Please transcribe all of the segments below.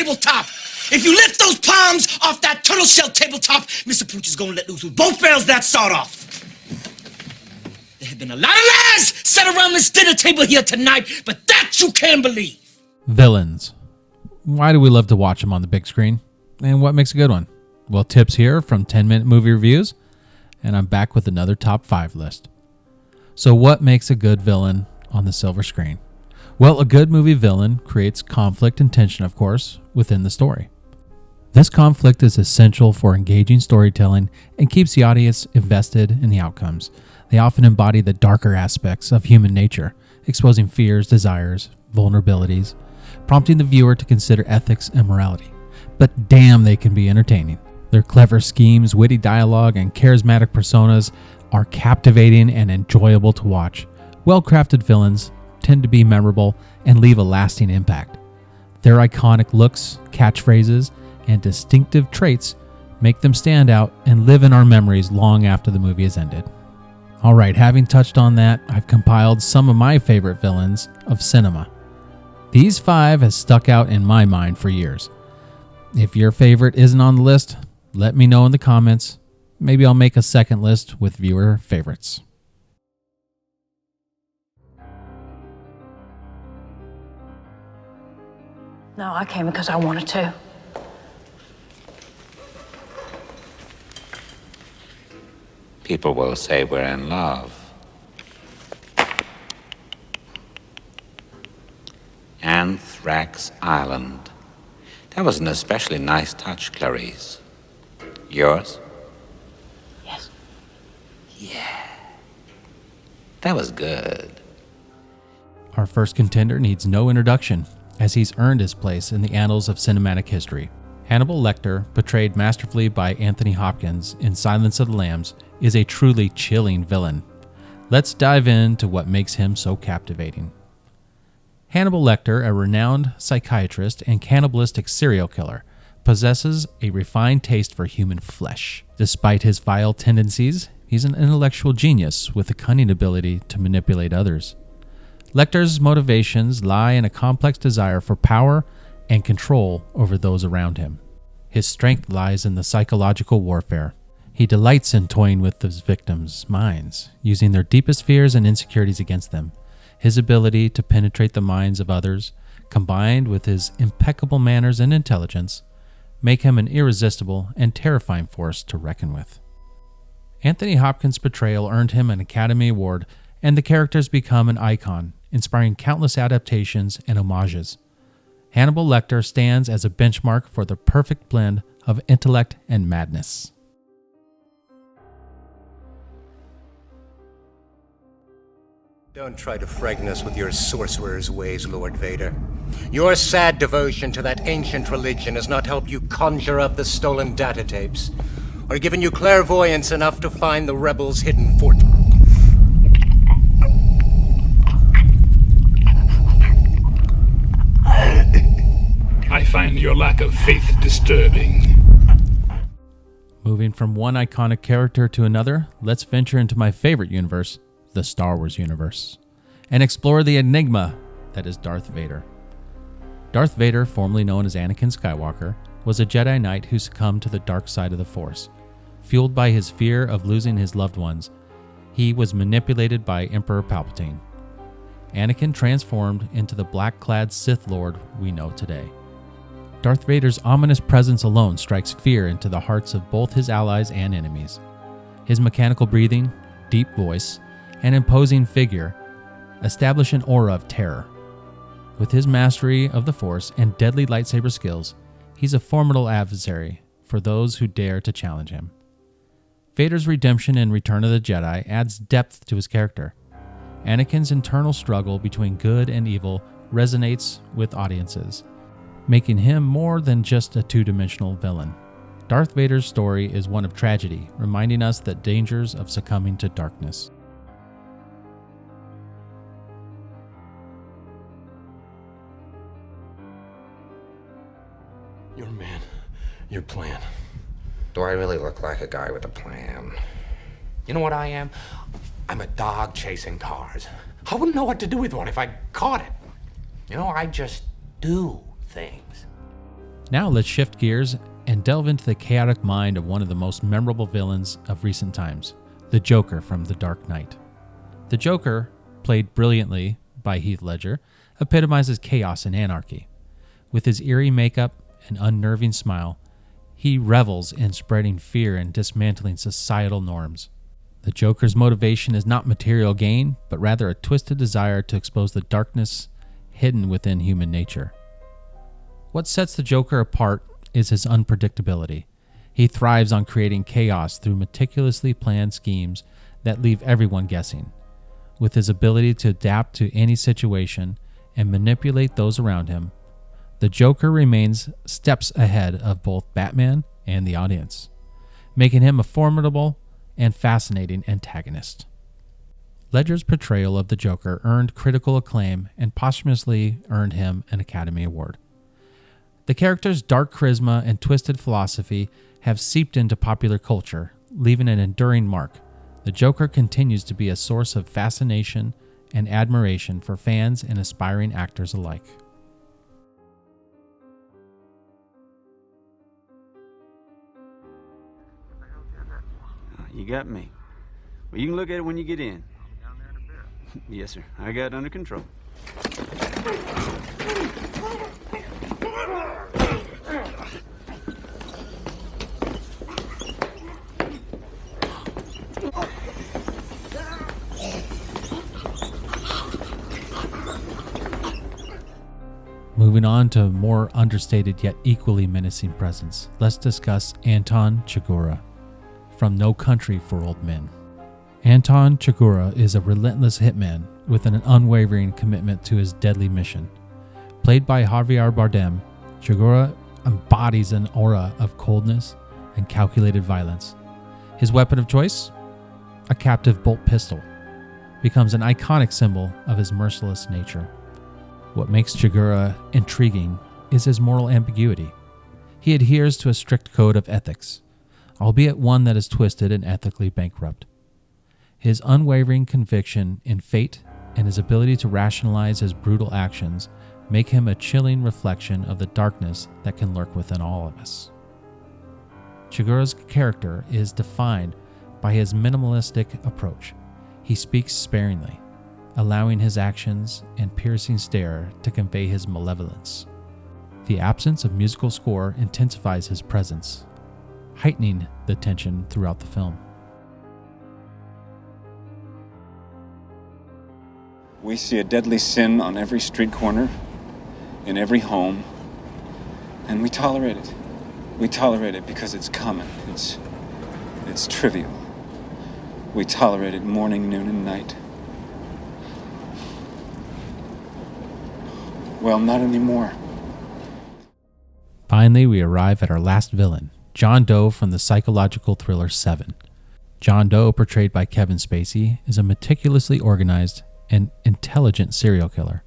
tabletop. If you lift those palms off that turtle shell tabletop, Mr. Pooch is gonna let loose with both barrels that start off. There have been a lot of lies set around this dinner table here tonight, but that you can't believe. Villains. Why do we love to watch them on the big screen? And what makes a good one? Well, tips here from 10-minute movie reviews, and I'm back with another top 5 list. So what makes a good villain on the silver screen? Well, a good movie villain creates conflict and tension, of course, within the story. This conflict is essential for engaging storytelling and keeps the audience invested in the outcomes. They often embody the darker aspects of human nature, exposing fears, desires, vulnerabilities, prompting the viewer to consider ethics and morality. But damn, they can be entertaining. Their clever schemes, witty dialogue, and charismatic personas are captivating and enjoyable to watch. Well-crafted villains tend to be memorable and leave a lasting impact. Their iconic looks, catchphrases, and distinctive traits make them stand out and live in our memories long after the movie has ended. Alright, having touched on that, I've compiled some of my favorite villains of cinema. These 5 has stuck out in my mind for years. If your favorite isn't on the list, let me know in the comments. Maybe I'll make a second list with viewer favorites. No, I came because I wanted to. People will say we're in love. Anthrax Island. That was an especially nice touch, Clarice. Yours? Yes. Yeah. That was good. Our first contender needs no introduction, as he's earned his place in the annals of cinematic history. Hannibal Lecter, portrayed masterfully by Anthony Hopkins in Silence of the Lambs, is a truly chilling villain. Let's dive into what makes him so captivating. Hannibal Lecter, a renowned psychiatrist and cannibalistic serial killer, possesses a refined taste for human flesh. Despite his vile tendencies, he's an intellectual genius with a cunning ability to manipulate others. Lecter's motivations lie in a complex desire for power and control over those around him. His strength lies in the psychological warfare. He delights in toying with his victims' minds, using their deepest fears and insecurities against them. His ability to penetrate the minds of others, combined with his impeccable manners and intelligence, make him an irresistible and terrifying force to reckon with. Anthony Hopkins' portrayal earned him an Academy Award, and the characters become an icon, inspiring countless adaptations and homages. Hannibal Lecter stands as a benchmark for the perfect blend of intellect and madness. Don't try to frighten us with your sorcerer's ways, Lord Vader. Your sad devotion to that ancient religion has not helped you conjure up the stolen data tapes, or given you clairvoyance enough to find the rebels' hidden fort. I find your lack of faith disturbing. Moving from one iconic character to another, let's venture into my favorite universe, the Star Wars universe, and explore the enigma that is Darth Vader. Darth Vader, formerly known as Anakin Skywalker, was a Jedi Knight who succumbed to the dark side of the Force. Fueled by his fear of losing his loved ones, he was manipulated by Emperor Palpatine. Anakin transformed into the black-clad Sith Lord we know today. Darth Vader's ominous presence alone strikes fear into the hearts of both his allies and enemies. His mechanical breathing, deep voice, and imposing figure establish an aura of terror. With his mastery of the Force and deadly lightsaber skills, he's a formidable adversary for those who dare to challenge him. Vader's redemption in Return of the Jedi adds depth to his character. Anakin's internal struggle between good and evil resonates with audiences, making him more than just a two-dimensional villain. Darth Vader's story is one of tragedy, reminding us the dangers of succumbing to darkness. Your man, your plan. Do I really look like a guy with a plan? You know what I am? I'm a dog chasing cars. I wouldn't know what to do with one if I caught it. You know, I just do things. Now let's shift gears and delve into the chaotic mind of one of the most memorable villains of recent times, the Joker from The Dark Knight. The Joker, played brilliantly by Heath Ledger, epitomizes chaos and anarchy. With his eerie makeup and unnerving smile, he revels in spreading fear and dismantling societal norms. The Joker's motivation is not material gain, but rather a twisted desire to expose the darkness hidden within human nature. What sets the Joker apart is his unpredictability. He thrives on creating chaos through meticulously planned schemes that leave everyone guessing. With his ability to adapt to any situation and manipulate those around him, the Joker remains steps ahead of both Batman and the audience, making him a formidable and fascinating antagonist. Ledger's portrayal of the Joker earned critical acclaim and posthumously earned him an Academy Award. The character's dark charisma and twisted philosophy have seeped into popular culture, leaving an enduring mark. The Joker continues to be a source of fascination and admiration for fans and aspiring actors alike. You got me. Well, you can look at it when you get in. Down there in a bit. Yes, sir. I got it under control. Moving on to a more understated yet equally menacing presence, let's discuss Anton Chigurh from No Country for Old Men. Anton Chigurh is a relentless hitman with an unwavering commitment to his deadly mission. Played by Javier Bardem, Chigurh embodies an aura of coldness and calculated violence. His weapon of choice? A captive bolt pistol, becomes an iconic symbol of his merciless nature. What makes Chigurh intriguing is his moral ambiguity. He adheres to a strict code of ethics, albeit one that is twisted and ethically bankrupt. His unwavering conviction in fate and his ability to rationalize his brutal actions make him a chilling reflection of the darkness that can lurk within all of us. Chigurh's character is defined by his minimalistic approach. He speaks sparingly, allowing his actions and piercing stare to convey his malevolence. The absence of musical score intensifies his presence, heightening the tension throughout the film. We see a deadly sin on every street corner, in every home, and we tolerate it. We tolerate it because it's common, it's trivial. We tolerate it morning, noon, and night. Well, not anymore. Finally, we arrive at our last villain, John Doe from the psychological thriller Seven. John Doe, portrayed by Kevin Spacey, is a meticulously organized and intelligent serial killer.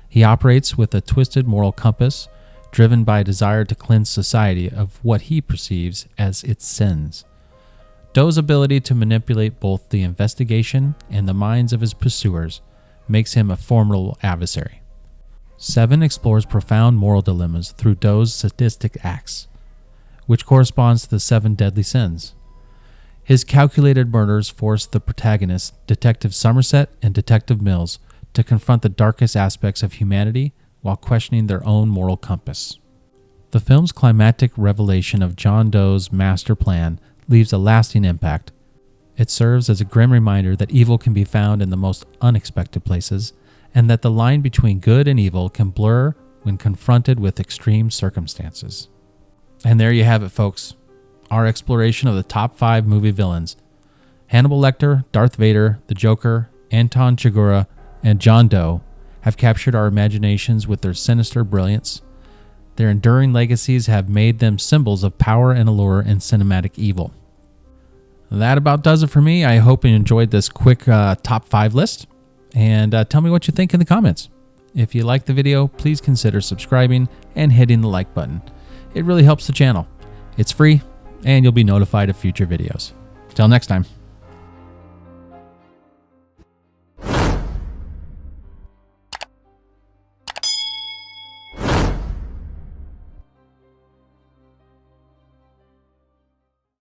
He operates with a twisted moral compass, driven by a desire to cleanse society of what he perceives as its sins. Doe's ability to manipulate both the investigation and the minds of his pursuers makes him a formidable adversary. Seven explores profound moral dilemmas through Doe's sadistic acts, which corresponds to the 7 deadly sins. His calculated murders force the protagonists, Detective Somerset and Detective Mills, to confront the darkest aspects of humanity while questioning their own moral compass. The film's climactic revelation of John Doe's master plan leaves a lasting impact. It serves as a grim reminder that evil can be found in the most unexpected places, and that the line between good and evil can blur when confronted with extreme circumstances. And there you have it, folks. Our exploration of the top 5 movie villains. Hannibal Lecter, Darth Vader, the Joker, Anton Chigurh, and John Doe have captured our imaginations with their sinister brilliance. Their enduring legacies have made them symbols of power and allure and cinematic evil. That about does it for me. I hope you enjoyed this quick top 5 list. And tell me what you think in the comments. If you like the video, please consider subscribing and hitting the like button. It really helps the channel. It's free, and you'll be notified of future videos. Till next time.